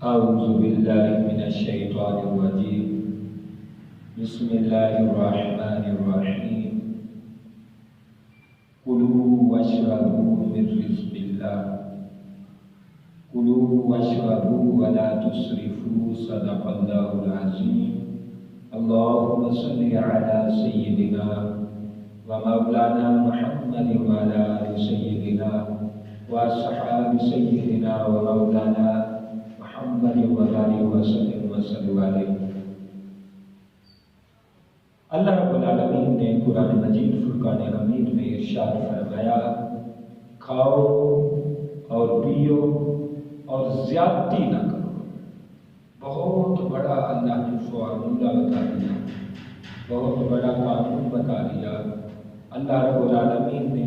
اعوذ باللہ من الشیطان الرجیم بسم اللہ الرحمن الرحیم کلوا واشربوا من رزق اللہ کلوا واشربوا ولا تسرفوا صدق اللہ العظیم اللہم صل علی سیدنا ومولانا محمد وعلى آل سیدنا واصحاب سیدنا ومولانا محمد وآلہ وسلم وسلم علیہ۔ اللہ رب العالمین نے قرآن مجید فرقان حمید میں ارشاد فرمایا، کھاؤ اور پیو اور زیادتی نہ کرو۔ بہت بڑا اللہ نے فارمولہ بتا دیا، بہت بڑا قانون بتا دیا۔ اللہ رب العالمین نے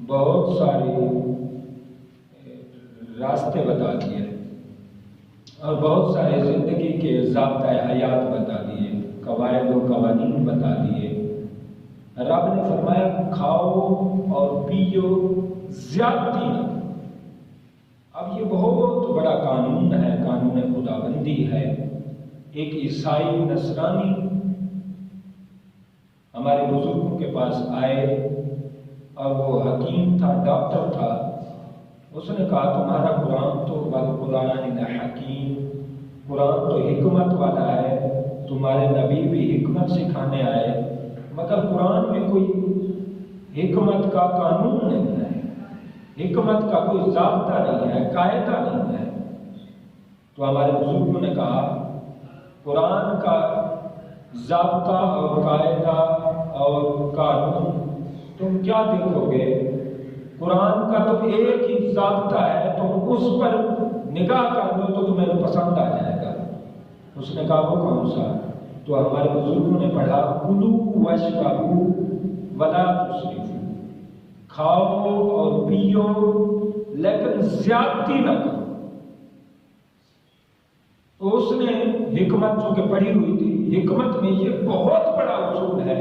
بہت سارے راستے بتا دیے اور بہت سارے زندگی کے ضابطۂ حیات بتا دیے، قواعد و قوانین بتا دیے۔ رب نے فرمایا کھاؤ اور پیو زیادتی نہ کرو۔ اب یہ بہت بڑا قانون ہے، قانون خداوندی ہے۔ ایک عیسائی نصرانی ہمارے بزرگوں کے پاس آئے اور وہ حکیم تھا، ڈاکٹر تھا۔ اس نے کہا تمہارا قرآن تو والقرآن حکیم، قرآن تو حکمت والا ہے، تمہارے نبی بھی حکمت سکھانے آئے، مگر قرآن میں کوئی حکمت کا قانون نہیں ہے، حکمت کا کوئی ضابطہ نہیں ہے، قاعدہ نہیں ہے۔ تو ہمارے بزرگوں نے کہا قرآن کا ضابطہ اور قاعدہ اور قانون تم کیا دیکھو گے؟ قرآن کا تو ایک ہی ضابطہ ہے، تم اس پر نگاہ کر لو تو تمہیں پسند آ جائے گا۔ اس نے کہا وہ کون سا؟ تو ہمارے بزرگوں نے پڑھا کلوا واشربوا ولا تسرفوا، کھاؤ اور پیو لیکن زیادتی نہ کرو۔ تو اس نے حکمت جو کہ پڑھی ہوئی تھی، حکمت میں یہ بہت بڑا اصول ہے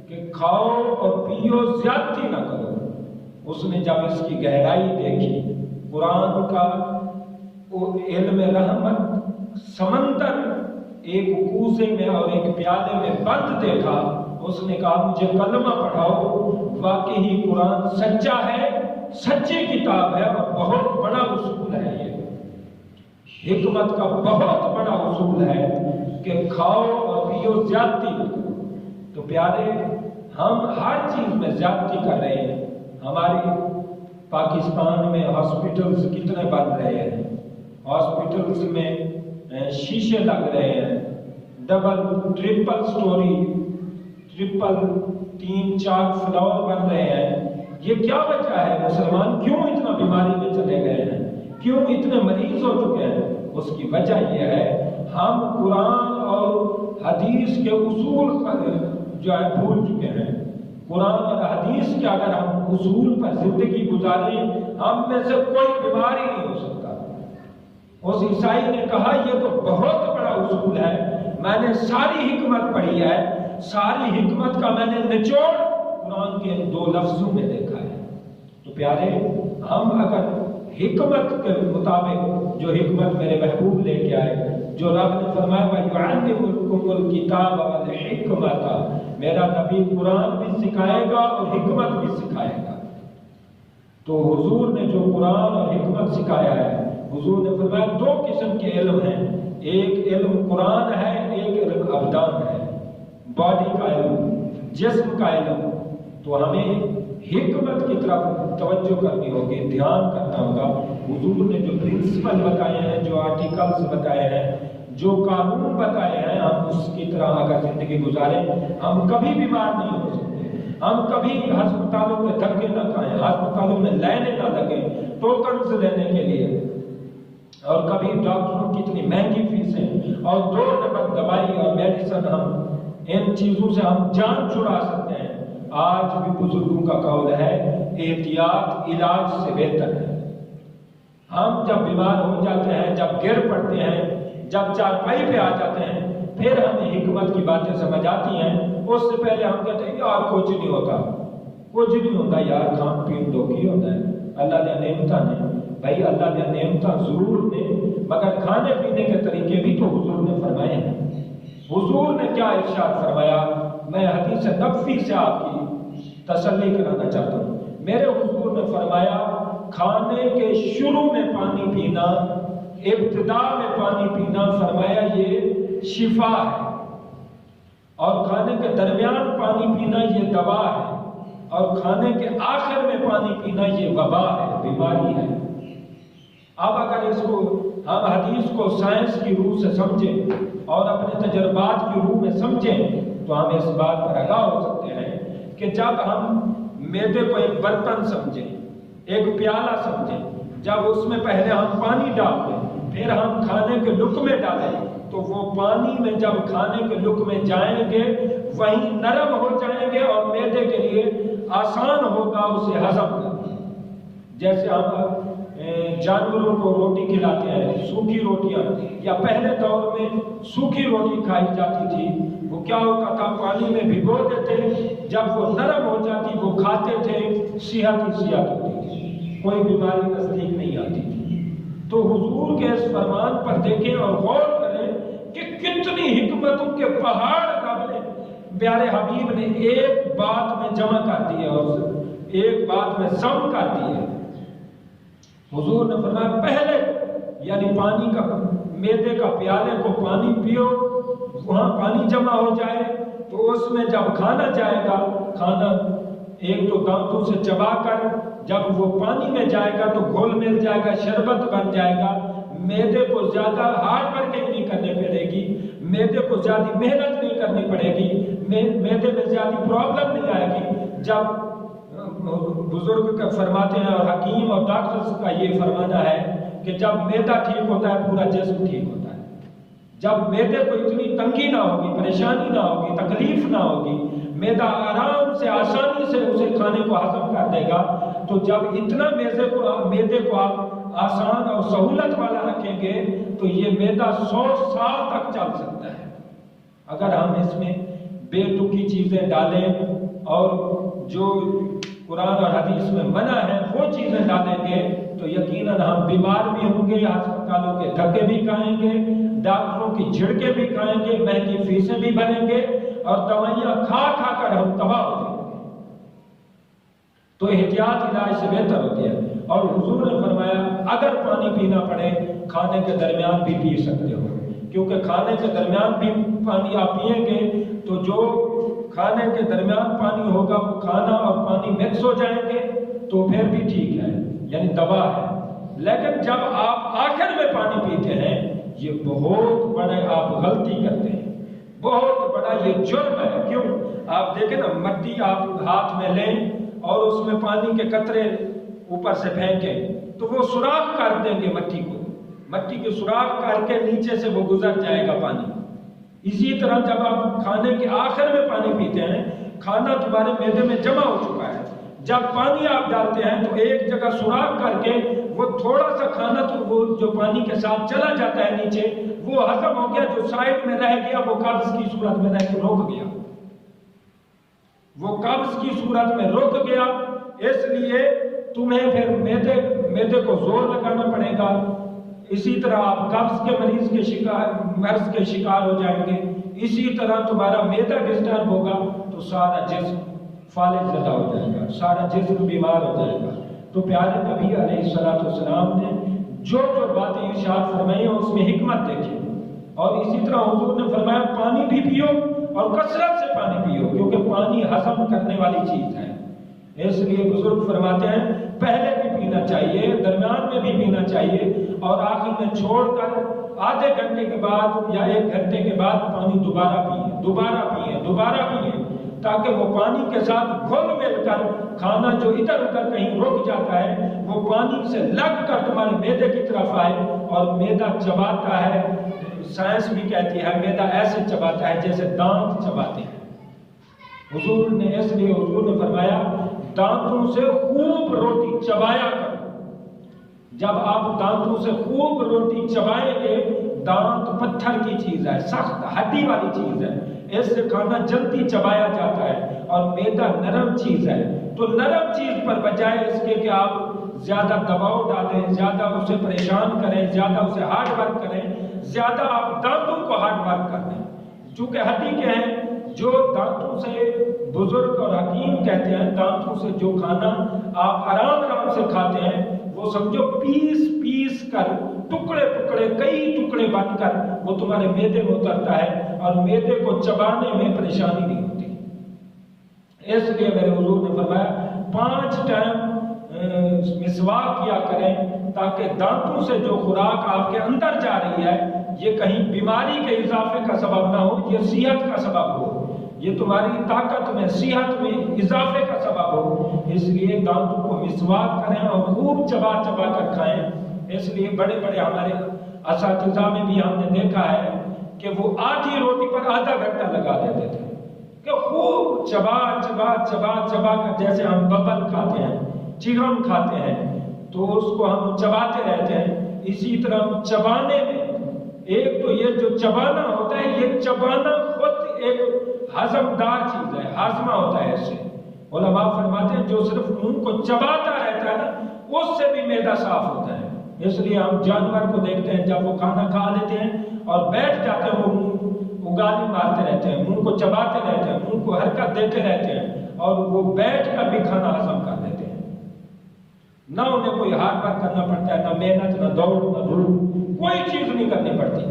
کہ کھاؤ اور پیو زیادتی نہ کرو۔ اس نے جب اس کی گہرائی دیکھی، قرآن کا وہ علم رحمت سمندر ایک کوزے میں اور ایک پیالے میں بند دیکھا، اس نے کہا مجھے کلمہ پڑھاؤ، واقعی قرآن سچا ہے، سچی کتاب ہے اور بہت بڑا اصول ہے۔ یہ حکمت کا بہت بڑا اصول ہے کہ کھاؤ اور پیو زیادتی نہ کرو۔ تو پیارے، ہم ہر چیز میں زیادتی کر رہے ہیں۔ ہمارے پاکستان میں ہاسپٹلز کتنے بن رہے ہیں، ہاسپٹلز میں شیشے لگ رہے ہیں، double triple storey, triple 3-4 floor بن رہے ہیں۔ یہ کیا وجہ ہے؟ مسلمان کیوں اتنا بیماری میں چلے گئے ہیں، کیوں اتنے مریض ہو چکے ہیں؟ اس کی وجہ یہ ہے ہم قرآن اور حدیث کے اصول جو ہے بھول چکے ہیں۔ قرآن اور حدیث کے اگر ہم اصول پر زندگی گزاریں، ہم میں سے کوئی بیماری نہیں ہو سکتا۔ اس عیسائی نے کہا یہ تو بہت بڑا اصول ہے، میں نے ساری حکمت پڑھی ہے، ساری حکمت کا میں نے نچوڑ قرآن کے 2 لفظوں میں دیکھا ہے۔ تو پیارے، ہم اگر حکمت کے مطابق جو حکمت میرے محبوب لے کے آئے، جو رب نے فرمایا وَيُعَلِّمُكُمُ الْكِتَابَ وَالْحِكْمَةَ، میرا نبی قرآن بھی سکھائے گا اور حکمت بھی سکھائے گا۔ تو حضور نے جو قرآن اور حکمت سکھایا ہے، حضور نے فرمایا 2 قسم کے علم ہیں، ایک علم قرآن ہے، ایک علم ابدان ہے، باڈی کا علم، جسم کا علم۔ تو ہمیں حکمت کی طرف توجہ کرنی ہوگی، دھیان کرنا ہوگا۔ حضور نے جو پرنسپل بتائے ہیں، جو آرٹیکلز بتائے ہیں، جو قانون بتائے ہیں، ہم اس کی طرح اگر زندگی گزاریں، ہم کبھی بیمار نہیں ہو سکتے، ہم کبھی ہسپتالوں میں دھکے نہ کھائیں، ہسپتالوں میں لائنیں نہ لگیں ٹوکنز لینے کے لیے، اور کبھی ڈاکٹروں کی اتنی مہنگی فیسیں اور 2 نمبر دوائی اور میڈیسن، ہم ان چیزوں سے ہم جان چھڑا سکتے ہیں۔ آج بھی بزرگوں کا قول ہے احتیاط علاج سے بہتر ہے۔ ہم جب بیمار ہو جاتے ہیں، جب گر پڑتے ہیں، جب چارپائی پہ آ جاتے ہیں، پھر ہمیں حکمت کی باتیں سمجھ آتی ہیں۔ اس سے پہلے ہم کہتے ہیں یار کچھ نہیں ہوتا، کچھ نہیں ہوتا یار، کھان پین دو کی ہوتا ہے، اللہ نے نعمتاں نے، بھائی اللہ نے نعمتاں ضرور نے، مگر کھانے پینے کے طریقے بھی تو حضور نے فرمائے ہیں۔ حضور نے کیا ارشاد فرمایا؟ میں حدیث نبوی سے آپ کی تسلی کرانا چاہتا ہوں۔ میرے حضور نے فرمایا کھانے کے شروع میں پانی پینا، ابتدا میں پانی پینا، فرمایا یہ شفا ہے، اور کھانے کے درمیان پانی پینا یہ دوا ہے، اور کھانے کے آخر میں پانی پینا یہ وبا ہے، بیماری ہے۔ اب اگر اس کو ہم حدیث کو سائنس کی روح سے سمجھیں اور اپنے تجربات کی روح میں سمجھیں تو ہم اس بات پر آگاہ ہو سکتے ہیں کہ جب ہم معدے کو ایک برتن سمجھیں، ایک پیالہ سمجھیں، جب اس میں پہلے ہم پانی ڈال دیں، پھر ہم کھانے کے لقمے ڈالیں، تو وہ پانی میں جب کھانے کے لقمے جائیں گے وہیں نرم ہو جائیں گے اور معدے کے لیے آسان ہوگا اسے ہضم کرنا۔ جیسے ہم جانوروں کو روٹی کھلاتے ہیں، سوکھی روٹیاں، یا پہلے دور میں سوکھی روٹی کھائی جاتی تھی، وہ کیا ہوتا تھا پانی میں بھگو دیتے، جب وہ نرم ہو جاتی وہ کھاتے تھے، صحت ہی صحت ہوتی تھی، کوئی بیماری نزدیک نہیں آتی تھی۔ تو حضور کے اس فرمان پر دیکھیں اور غور کریں کہ کتنی حکمتوں کے پہاڑ قابل پیارے حبیب نے ایک بات میں جمع کر دی ہے اور ایک بات میں ضم کر دی ہے۔ حضور نے فرمایا پہلے یعنی پانی کا معدے کا پیالے کو پانی پیو، وہاں پانی جمع ہو جائے تو اس میں جب کھانا جائے گا، کھانا ایک تو دانتوں سے چبا کر جب وہ پانی میں جائے گا تو گھل مل جائے گا، شربت بن جائے گا، معدے کو زیادہ ہارڈ ورکنگ نہیں کرنی پڑے گی، معدے کو زیادہ محنت نہیں کرنی پڑے گی، معدے میں زیادہ پرابلم نہیں آئے گی۔ جب بزرگ کا فرماتے ہیں اور حکیم اور ڈاکٹرز کا یہ فرمانا ہے کہ جب معدہ ٹھیک ہوتا ہے پورا جسم ٹھیک ہوتا ہے۔ جب معدے کو اتنی تنگی نہ ہوگی، پریشانی نہ ہوگی، تکلیف نہ ہوگی، معدہ آرام سے آسانی سے اسے کھانے کو ہضم کر دے گا، تو جب اتنا معدے کو آپ آسان اور سہولت والا رکھیں گے تو یہ معدہ 100 سال تک چل سکتا ہے۔ اگر ہم اس میں بے تکی چیزیں ڈالیں اور جو قرآن اور حدیث میں منع ہے وہ چیزیں ڈالیں گے تو یقیناً ہم بیمار بھی ہوں گے، ہسپتالوں کے دھکے بھی کھائیں گے، ڈاکٹروں کی جھڑکیں بھی کھائیں گے، مہنگی فیسیں بھی بھریں گے اور دوائیاں کھا کھا کر ہم تباہ ہو جائیں گے۔ تو احتیاط علاج سے بہتر ہوتی ہے۔ اور حضور نے فرمایا اگر پانی پینا پڑے کھانے کے درمیان بھی پی سکتے ہو، کیونکہ کھانے کے درمیان بھی پانی آپ پئیں گے تو جو کھانے کے درمیان پانی ہوگا وہ کھانا اور پانی مکس ہو جائیں گے تو پھر بھی ٹھیک ہے، یعنی دوا ہے۔ لیکن جب آپ آخر میں پانی پیتے ہیں یہ بہت بڑے آپ غلطی کرتے ہیں، بہت بڑا یہ جرم ہے۔ کیوں؟ آپ دیکھیں نا، مٹی آپ ہاتھ میں لیں اور اس میں پانی کے قطرے اوپر سے پھینکیں تو وہ سوراخ کر دیں گے مٹی کے سوراخ کر کے نیچے سے وہ گزر جائے گا پانی۔ اسی طرح جب آپ کھانے کے آخر میں پانی پیتے ہیں، کھانا تمہارے معدے میں جمع ہو چکا ہے، جب پانی آپ ڈالتے ہیں تو ایک جگہ سوراخ کر کے وہ تھوڑا سا کھانا تو وہ جو پانی کے ساتھ چلا جاتا ہے نیچے وہ ہضم ہو گیا، جو سائڈ میں رہ گیا وہ قبض کی صورت میں رہ کے رک گیا، وہ قبض کی صورت میں رک گیا۔ اس لیے تمہیں پھر معدے کو زور لگانا پڑے گا۔ اسی طرح آپ قبض کے مرض کے شکار ہو جائیں گے، اسی طرح تمہارا معدہ ڈسٹرب ہوگا تو سارا جسم فالج زدہ ہو جائے گا، سارا جسم بیمار ہو جائے گا۔ تو پیارے نبی علیہ السلام نے جو باتیں ارشاد فرمائی ہیں اس میں حکمت دیکھی، اور اسی طرح حضور نے فرمایا پانی بھی پیو اور کثرت سے پانی پیو، کیونکہ پانی ہضم کرنے والی چیز ہے۔ اس لیے بزرگ فرماتے ہیں پہلے بھی پینا چاہیے، درمیان میں بھی پینا چاہیے، اور آخر میں چھوڑ کر آدھے گھنٹے کے بعد یا 1 گھنٹے کے بعد پانی دوبارہ پئیں، تاکہ وہ پانی کے ساتھ گھل مل کر کھانا جو ادھر ادھر کہیں رک جاتا ہے وہ پانی سے لگ کر تمہارے معدے کی طرف آئے، اور معدہ چباتا ہے، سائنس بھی کہتی ہے معدہ ایسے چباتا ہے جیسے دانت چباتے ہیں۔ حضور نے فرمایا دانتوں سے خوب روٹی چبایا کرو۔ جب آپ دانتوں سے خوب روٹی چبائیں گے، دانت پتھر کی چیز ہے، سخت ہڈی والی چیز ہے، اس سے کھانا جلدی چبایا جاتا ہے، اور معدہ نرم چیز ہے، تو نرم چیز پر بجائے اس کے کہ آپ زیادہ دباؤ ڈالیں، زیادہ اسے پریشان کریں، زیادہ اسے ہارڈ ورک کریں، زیادہ آپ دانتوں کو ہارڈ ورک کر دیں، چونکہ ہڈی کے ہیں جو دانتوں سے بزرگ اور حکیم کہتے ہیں دانتوں سے جو کھانا آپ آرام آرام سے کھاتے ہیں وہ سمجھو پیس پیس کر ٹکڑے ٹکڑے کئی ٹکڑے بن کر وہ تمہارے معدے میں اترتا ہے اور معدے کو چبانے میں پریشانی نہیں ہوتی۔ اس لیے میرے حضور نے فرمایا 5 ٹائم مسواک کیا کریں تاکہ دانتوں سے جو خوراک آپ کے اندر جا رہی ہے یہ کہیں بیماری کے اضافے کا سبب نہ ہو، یہ صحت کا سبب ہو، یہ تمہاری طاقت میں صحت میں اضافے کا سبب ہو۔ اس لیے دانتوں کو مسواک کریں اور خوب چبا چبا کر کھائیں۔ اس لیے بڑے بڑے ہمارے اساتذہ میں بھی ہم نے دیکھا ہے کہ وہ آدھی روٹی پر آدھا گھنٹہ لگا دیتے تھے کہ خوب چبا چبا چبا چبا کر، جیسے ہم ببل کھاتے ہیں، چغم کھاتے ہیں تو اس کو ہم چباتے رہتے ہیں، اسی طرح چبانے میں ایک تو یہ جو چبانا ہوتا ہے یہ چبانا خود ایک ہضمدار چیز ہے، ہاضمہ ہوتا ہے اس سے۔ علماء فرماتے ہیں جو صرف منہ کو چباتا رہتا ہے نا اس سے بھی معدہ صاف ہوتا ہے۔ اس لیے ہم جانور کو دیکھتے ہیں جب وہ کھانا کھا لیتے ہیں اور بیٹھ جاتے ہیں وہ منہ اگالی مارتے رہتے ہیں، منہ کو چباتے رہتے ہیں، منہ کو حرکت دیتے رہتے ہیں اور وہ بیٹھ کر بھی کھانا ہضم کر لیتے ہیں، نہ انہیں کوئی ہارڈ ورک کرنا پڑتا ہے، نہ محنت، نہ دوڑ، نہ دھوپ، کوئی چیز نہیں کرنی پڑتی۔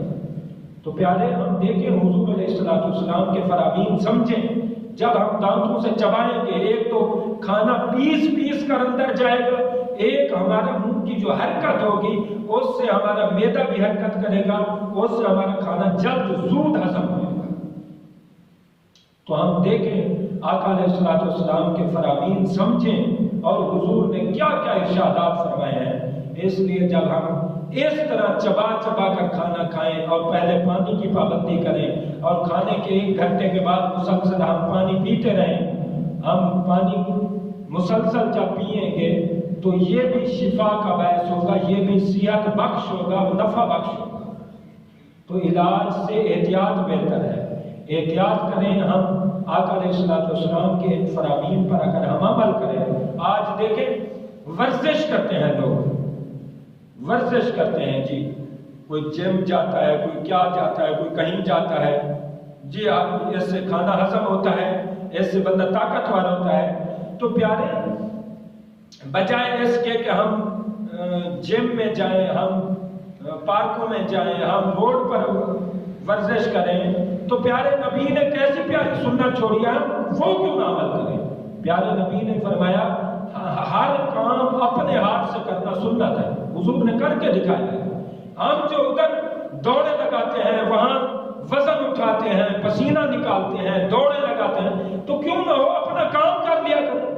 تو پیارے ہم دیکھیں حضور علیہ السلام کے فرامین سمجھیں، جب ہم دانتوں سے چبائیں گے ایک تو کھانا پیس پیس کر اندر جائے گا، ایک ہمارا منہ کی جو حرکت ہوگی اس سے ہمارا معدہ بھی حرکت کرے گا، اس سے ہمارا کھانا جلد زود ہضم ہوگا۔ تو ہم دیکھیں آقا علیہ السلام کے فرامین سمجھیں اور حضور نے کیا کیا ارشادات فرمائے ہیں۔ اس لیے جب ہم اس طرح چبا چبا کر کھانا کھائیں اور پہلے پانی کی پابندی کریں اور کھانے کے 1 گھنٹے کے بعد مسلسل ہم پانی پیتے رہیں، ہم پانی مسلسل جب پئیں گے تو یہ بھی شفا کا باعث ہوگا، یہ بھی صحت بخش ہوگا، نفع بخش ہوگا۔ تو علاج سے احتیاط بہتر ہے، احتیاط کریں۔ ہم آقا علیہ السلام کے ان فرامین پر اگر ہم عمل کریں، آج دیکھیں ورزش کرتے ہیں لوگ، ورزش کرتے ہیں جی، کوئی جم جاتا ہے، کوئی کیا جاتا ہے، کوئی کہیں جاتا ہے جی، آپ اس سے کھانا ہضم ہوتا ہے، اس سے بندہ طاقتور ہوتا ہے۔ تو پیارے بجائے اس کے کہ ہم جم میں جائیں، ہم پارکوں میں جائیں، ہم روڈ پر ورزش کریں، تو پیارے نبی نے کیسی پیاری سنت چھوڑی ہے، وہ کیوں نہ عمل کریں۔ پیارے نبی نے فرمایا ہر کام اپنے ہاتھ سے کرنا سنت ہے، حضور نے کر کے دکھایا ہے۔ ہم جو ادھر دوڑے لگاتے ہیں، وہاں وزن اٹھاتے ہیں، پسینہ نکالتے ہیں، دوڑے لگاتے ہیں، تو کیوں نہ ہو اپنا کام کر لیا کریں۔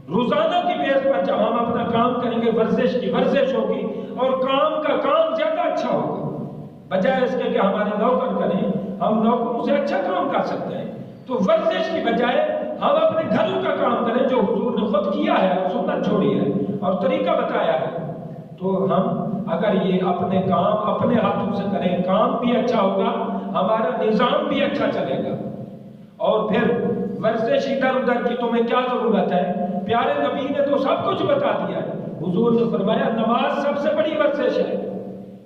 روزانہ کی بیس پر جب ہم اپنا کام کریں گے ورزش کی ورزش ہوگی اور کام کا کام زیادہ اچھا ہوگا، بجائے اس کے کہ ہمارے نوکر کریں، ہم نوکروں سے اچھا کام کر سکتے ہیں۔ تو ورزش کی بجائے ہم اپنے گھروں کا کام کریں جو حضور نے خود کیا ہے اور سنت چھوڑی ہے اور طریقہ بتایا ہے۔ تو ہم اگر یہ اپنے کام اپنے ہاتھوں سے کریں، کام بھی اچھا ہوگا، ہمارا نظام بھی اچھا چلے گا۔ اور پھر ورزش ادھر ادھر کی تمہیں کیا ضرورت ہے؟ پیارے نبی نے تو سب کچھ بتا دیا ہے۔ حضور نے فرمایا نماز سب سے بڑی ورزش ہے،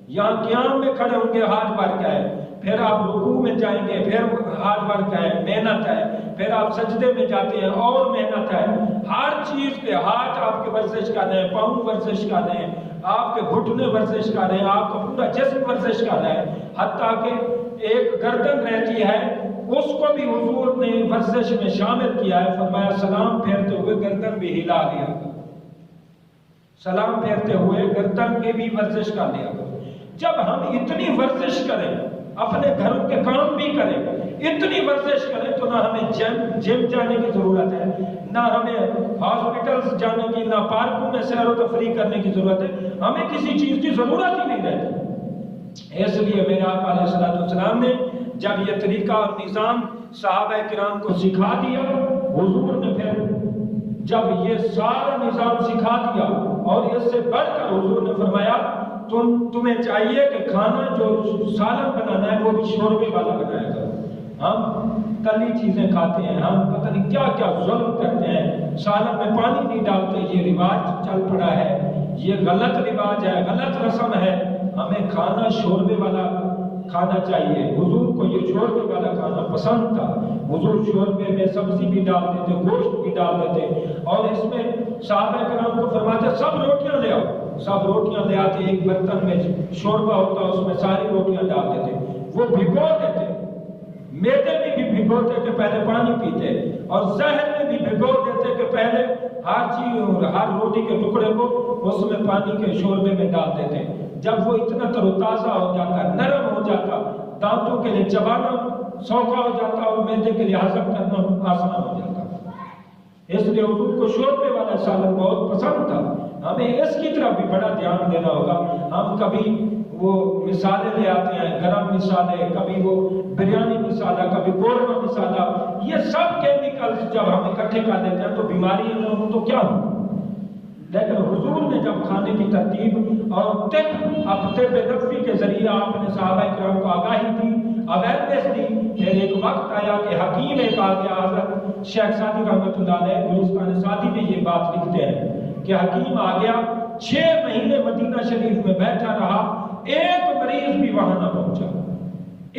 یہاں قیام میں کھڑے ہوں گے ہاتھ ورک ہے، پھر آپ رکوع میں جائیں گے پھر ہاتھ ورک ہے، محنت ہے، پھر آپ سجدے میں جاتے ہیں اور محنت ہے، ہر چیز پہ ہاتھ آپ کے ورزش کر رہے ہیں، پاؤں ورزش کر رہے ہیں، آپ کے گھٹنے ورزش کر رہے ہیں، آپ کا پورا جسم ورزش کر رہا ہے، حتیٰ کہ ایک گردن رہتی ہے اس کو بھی حضور نے ورزش میں شامل کیا ہے۔ فرمایا سلام پھیرتے ہوئے گردن بھی ہلا لیا کرو، سلام پھیرتے ہوئے گردن کے بھی ورزش کر لیا کرو۔ جب ہم اتنی ورزش کریں، اپنے گھروں کے کام بھی کریں، اتنی ورزش کریں، تو نہ ہمیں جم جانے کی ضرورت ہے، نہ ہمیں ہاسپٹلز جانے کی، نہ پارکوں میں سیر و تفریح کرنے کی ضرورت ہے، ہمیں کسی چیز کی ضرورت ہی نہیں رہتی۔ اس لیے میرے آقا علیہ السلام نے جب یہ طریقہ اور نظام صحابہ کرام کو سکھا دیا، حضور نے پھر جب یہ سارا نظام سکھا دیا اور اس سے بڑھ کر حضور نے فرمایا تمہیں چاہیے کہ کھانا جو سالن بنانا ہے وہ بھی شوربے والا بنایا کرو، ہم تلی چیزیں کھاتے ہیں، ہم پتہ نہیں کیا کیا ظلم کرتے ہیں، سالن میں پانی نہیں ڈالتے، یہ رواج چل پڑا ہے، یہ غلط رواج ہے، غلط رسم ہے۔ ہمیں کھانا شوربے والا کھانا چاہیے۔ حضور کو یہ شوربے والا کھانا پسند تھا، حضور شوربے میں سبزی بھی ڈال دیتے، گوشت بھی ڈال دیتے، اور اس میں صحابہ کرام کو فرماتے سب روٹیاں لے آؤ، سب روٹیاں لے آتے، ایک برتن میں شوربہ ہوتا اس میں ساری روٹیاں ڈال دیتے، وہ بھگو دیتے، میدے میں بھی بھگوتے کہ پہلے پانی پیتے، اور ذہن میں بھی بھگو دیتے کہ پہلے ہر روٹی کے ٹکڑے کو اس میں پانی کے شوربے میں ڈال دیتے۔ جب وہ اتنا تر و تازہ ہو جاتا، نرم ہو جاتا، دانتوں کے لیے چبانا سوکھا ہو جاتا اور میدے کے لیے ہضم کرنا آسان ہو جاتا۔ اس لیے حضور کو شوربے والا سالن بہت پسند تھا۔ ہمیں اس کی طرف بھی بڑا دھیان دینا ہوگا۔ ہم کبھی وہ مثالیں لے آتے ہیں، گرم مثالیں، کبھی وہ بریانی مسالہ، کبھی قورمہ مسالہ، یہ سب کیمیکلز جب ہم اکٹھے کر لیتے ہیں تو بیماری ہوں تو کیا ہوں۔ لیکن حضور نے جب کھانے کی ترتیب اور طب نبوی کے ذریعے آپ نے صحابہ کرام کو آگاہی دی، اویئرنیس دی، پھر ایک وقت آیا کہ حکیم ایک آ گیا، حضرت شیخ سعدی رحمۃ اللہ علیہ گلستان سعدی میں یہ بات لکھتے ہیں کہ حکیم آ گیا، 6 مہینے مدینہ شریف میں بیٹھا رہا، ایک مریض بھی وہاں نہ پہنچا،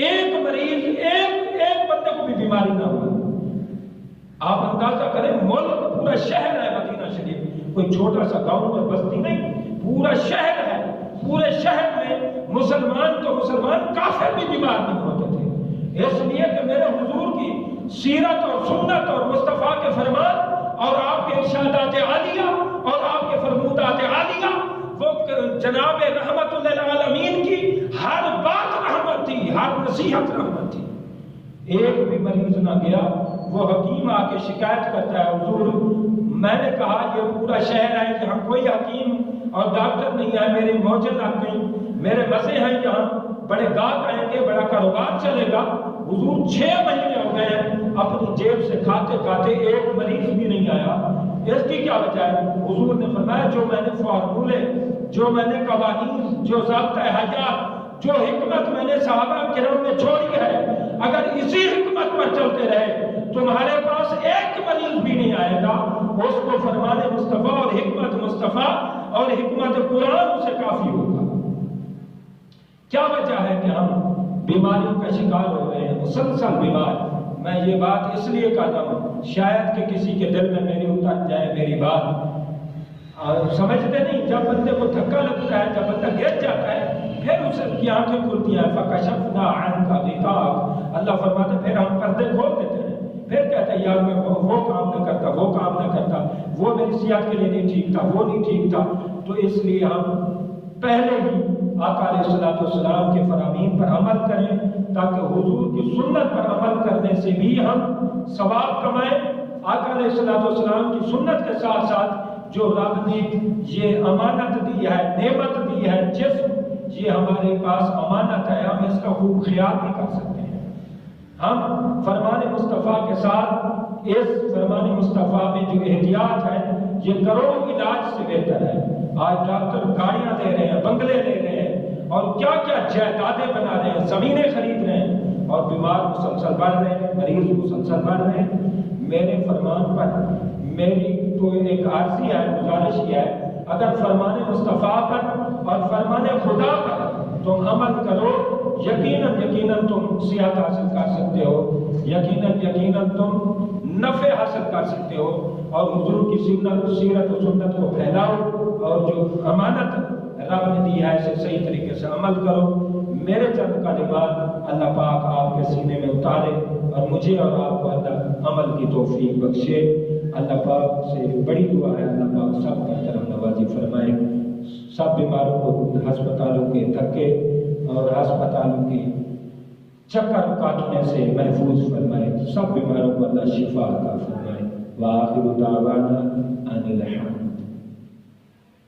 ایک مریض ایک بندے کو بھی بیماری نہ ہوئی۔ آپ اندازہ کریں، ملک پورا شہر ہے مدینہ شریف، کوئی چھوٹا سا گاؤں اور بستی نہیں، پورا شہر ہے، پورے شہر میں مسلمان تو مسلمان، کافر بھی بیمار نہیں ہوتے تھے، اس لیے کہ میرے حضور کی سیرت اور سنت اور مصطفیٰ کے فرمان اور آپ کے ارشادات عالیہ اور آپ کے فرمودات عالیہ، وہ جناب رحمت للعالمین کی ہر بات رحمت تھی، ہر نصیحت رحمت تھی۔ ایک بھی مریض نہ گیا۔ وہ حکیم آ کے شکایت کرتا ہے، حضور میں نے کہا یہ پورا شہر ہے کہ ہم کوئی حکیم اور ڈاکٹر نہیں ہے، میری موجیں لگ گئیں، میرے مزے ہیں یہاں، بڑے گاہک آئیں گے، بڑا کاروبار چلے گا۔ حضور 6 مہینے ہو گئے ہیں، اپنی جیب سے کھاتے کھاتے ایک مریض بھی نہیں آیا۔ اس کی کیا وجہ ہے؟ حضور نے فرمایا جو میں نے فارمولے، جو میں نے قوانین، جو ضابطۂ حیات، جو حکمت میں نے صحابہ کرام میں چھوڑی ہے، اگر اسی حکمت پر چلتے رہے تمہارے پاس ایک مریض بھی نہیں آئے گا۔ اس کو فرمان مصطفیٰ اور حکمت مصطفیٰ اور حکمت قرآن سے کافی ہوگا۔ کیا وجہ ہے کہ ہم بیماریوں کا شکار ہو رہے ہیں، مسلسل بیمار؟ میں یہ بات اس لیے کہتا ہوں شاید کہ کسی کے دل میں میری اتر جائے میری بات، سمجھتے نہیں، جب بندے کو دھکا لگتا ہے، جب بندہ گر جاتا ہے، پھر اس کی آنکھیں کھلتی ہیں، فَكَشَفْنَا عَنْكَ غِطَاءَكَ، اللہ فرماتے پھر ہم پردے کھول دیتے ہیں، پھر کہتا ہے یار میں وہ کام نہ کرتا، وہ کام نہ کرتا، وہ میری صحت کے لیے نہیں ٹھیک تھا، وہ نہیں ٹھیک تھا۔ تو اس لیے ہم پہلے ہی آقا علیہ السلام کے فرامین پر عمل کریں تاکہ حضور کی سنت پر عمل کرنے سے بھی ہم ثواب کمائیں۔ آقا علیہ السلام کی سنت کے ساتھ ساتھ جو رب نے یہ امانت دی ہے، نعمت دی ہے، جسم، یہ ہمارے پاس امانت ہے، ہم اس کا خوب خیال بھی کر سکتے ہیں۔ ہم فرمان مصطفیٰ کے ساتھ اس فرمان مصطفیٰ میں جو احتیاط ہے یہ کروڑ علاج سے بہتر ہے۔ آج ڈاکٹر گاڑیاں دے رہے ہیں، بنگلے لے رہے ہیں، اور کیا کیا جائیدادیں بنا رہے ہیں، زمینیں خرید رہے ہیں، اور بیمار مسلسل بڑھ رہے ہیں، مریض مسلسل بڑھ رہے ہیں۔ میرے فرمان پر میری تو ایک عرضی ہے، گزارش یہ ہے، اگر فرمان مصطفیٰ پر اور فرمان خدا پر تم عمل کرو، یقیناً تم صحت حاصل کر سکتے ہو، یقیناً تم نفع حاصل کر سکتے ہو، اور حضور کی سیرت و سنت کو پھیلاؤ، اور جو امانت رب نے دی ہے اسے صحیح طریقے سے عمل کرو۔ میرے چند کلمات اللہ پاک آپ کے سینے میں اتارے، اور مجھے اور آپ کو اللہ عمل کی توفیق بخشے۔ اللہ پاک سے بڑی دعا ہے، اللہ پاک سب کا کرم نوازی فرمائے، سب بیماروں کو ہسپتالوں کے دھکے اور ہسپتالوں کی چکر کاٹنے سے محفوظ فرمائے، سب بیماروں کو اللہ شفا عطا فرمائے۔ وآخر دعوانا ان الحمد